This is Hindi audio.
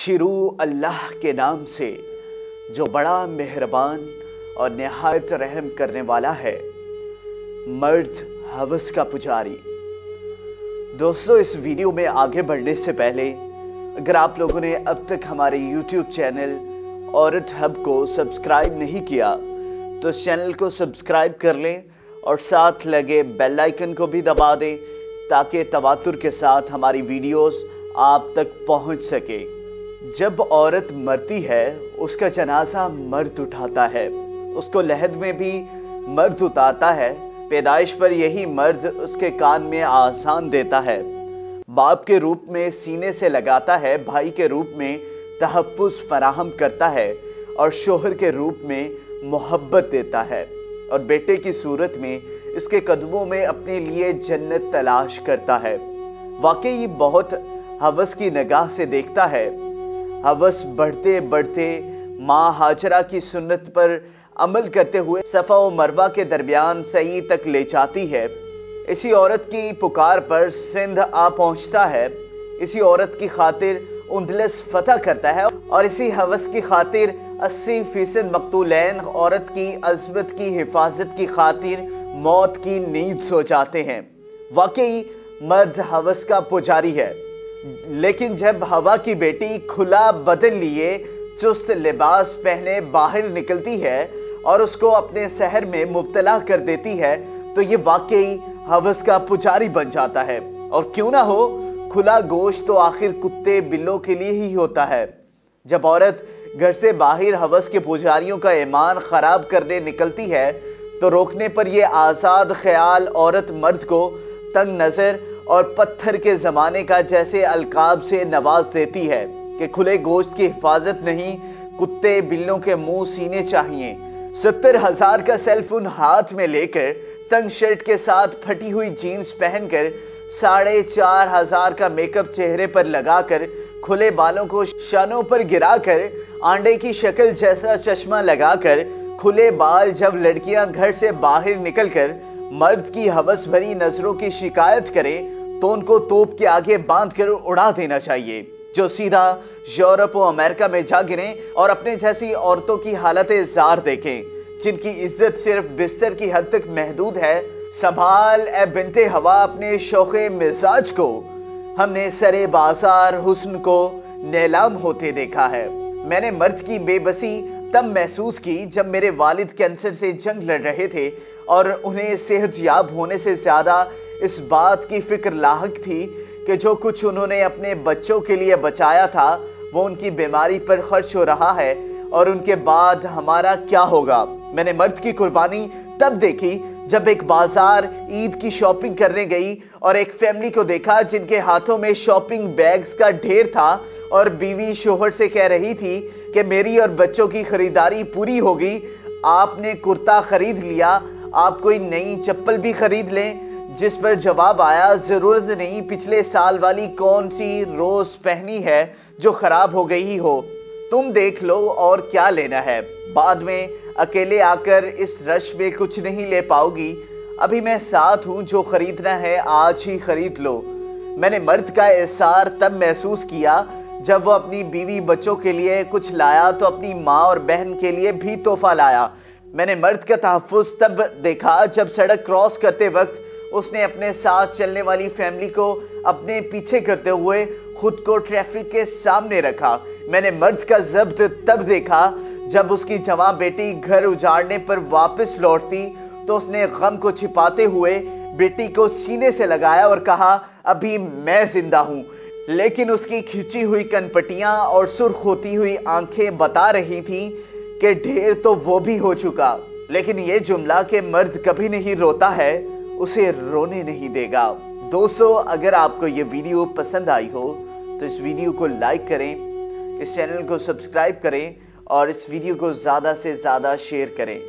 शुरू अल्लाह के नाम से जो बड़ा मेहरबान और निहायत रहम करने वाला है। मर्द हवस का पुजारी। दोस्तों, इस वीडियो में आगे बढ़ने से पहले अगर आप लोगों ने अब तक हमारे YouTube चैनल औरत हब को सब्सक्राइब नहीं किया तो इस चैनल को सब्सक्राइब कर लें और साथ लगे बेल आइकन को भी दबा दें ताकि तवातुर के साथ हमारी वीडियोस आप तक पहुंच सके। जब औरत मरती है उसका जनाजा मर्द उठाता है, उसको लहद में भी मर्द उतारता है। पैदाइश पर यही मर्द उसके कान में आज़ान देता है, बाप के रूप में सीने से लगाता है, भाई के रूप में तहफ़्फ़ुज़ फराहम करता है और शोहर के रूप में मोहब्बत देता है और बेटे की सूरत में इसके कदमों में अपने लिए जन्नत तलाश करता है। वाकई बहुत हवस की निगाह से देखता है। हवस बढ़ते बढ़ते माँ हाजरा की सुन्नत पर अमल करते हुए सफ़ा व मरवा के दरमियान सई तक ले जाती है। इसी औरत की पुकार पर सिंध आ पहुँचता है। इसी औरत की खातिर उंदलस फतह करता है और इसी हवस की खातिर 80% मकतूलैन औरत की अज़मत की हिफाजत की खातिर मौत की नींद सो जाते हैं। वाकई मर्द हवस का पुजारी है। लेकिन जब हवा की बेटी खुला बदन लिए चुस्त लिबास पहने बाहर निकलती है और उसको अपने सहर में मुब्तला कर देती है तो ये वाकई हवस का पुजारी बन जाता है। और क्यों ना हो, खुला गोश्त तो आखिर कुत्ते बिल्लों के लिए ही होता है। जब औरत घर से बाहर हवस के पुजारियों का ईमान ख़राब करने निकलती है तो रोकने पर यह आज़ाद ख्याल औरत मर्द को तंग नज़र और पत्थर के ज़माने का जैसे अलकाब से नवाज देती है कि खुले गोश्त की हिफाजत नहीं, कुत्ते बिल्लों के मुंह सीने चाहिए। 70,000 का सेलफोन हाथ में लेकर, तंग शर्ट के साथ फटी हुई जीन्स पहनकर, 4,500 का मेकअप चेहरे पर लगाकर, खुले बालों को शानों पर गिराकर, आंडे की शक्ल जैसा चश्मा लगाकर, खुले बाल जब लड़कियां घर से बाहर निकलकर मर्द की हवस भरी नजरों की शिकायत करें तो उनको तोप के आगे बांध कर उड़ा देना चाहिए, जो सीधा यूरोप और अमेरिका में जा गिरें और अपने जैसी औरतों की हालतें ज़ार देखें जिनकी इज्जत सिर्फ बिस्तर की हद तक महदूद है। संभाल ए बिन्ते हवा अपने शौक़े मिजाज को, हमने सरे बाजार हुस्न को नीलाम होते देखा है। मैंने मर्द की बेबसी तब महसूस की जब मेरे वालिद कैंसर से जंग लड़ रहे थे और उन्हें सेहतयाब होने से ज़्यादा इस बात की फ़िक्र लाहक थी कि जो कुछ उन्होंने अपने बच्चों के लिए बचाया था वो उनकी बीमारी पर खर्च हो रहा है और उनके बाद हमारा क्या होगा। मैंने मर्द की कुर्बानी तब देखी जब एक बाजार ईद की शॉपिंग करने गई और एक फैमिली को देखा जिनके हाथों में शॉपिंग बैग्स का ढेर था और बीवी शोहर से कह रही थी कि मेरी और बच्चों की खरीदारी पूरी होगी, आपने कुर्ता खरीद लिया, आप कोई नई चप्पल भी खरीद लें। जिस पर जवाब आया, ज़रूरत नहीं, पिछले साल वाली कौन सी रोज़ पहनी है जो ख़राब हो गई हो, तुम देख लो और क्या लेना है। बाद में अकेले आकर इस रश में कुछ नहीं ले पाओगी, अभी मैं साथ हूँ, जो ख़रीदना है आज ही ख़रीद लो। मैंने मर्द का एहसार तब महसूस किया जब वो अपनी बीवी बच्चों के लिए कुछ लाया तो अपनी माँ और बहन के लिए भी तोहफा लाया। मैंने मर्द का तहफ़्फ़ुज़ तब देखा जब सड़क क्रॉस करते वक्त उसने अपने साथ चलने वाली फैमिली को अपने पीछे करते हुए खुद को ट्रैफिक के सामने रखा। मैंने मर्द का ज़ब्त तब देखा जब उसकी जवां बेटी घर उजाड़ने पर वापस लौटती तो उसने गम को छिपाते हुए बेटी को सीने से लगाया और कहा, अभी मैं जिंदा हूँ। लेकिन उसकी खिंची हुई कनपटियाँ और सुर्ख होती हुई आंखें बता रही थीं कि ढेर तो वो भी हो चुका। लेकिन ये जुमला कि मर्द कभी नहीं रोता है उसे रोने नहीं देगा। दोस्तों, अगर आपको ये वीडियो पसंद आई हो तो इस वीडियो को लाइक करें, इस चैनल को सब्सक्राइब करें और इस वीडियो को ज़्यादा से ज़्यादा शेयर करें।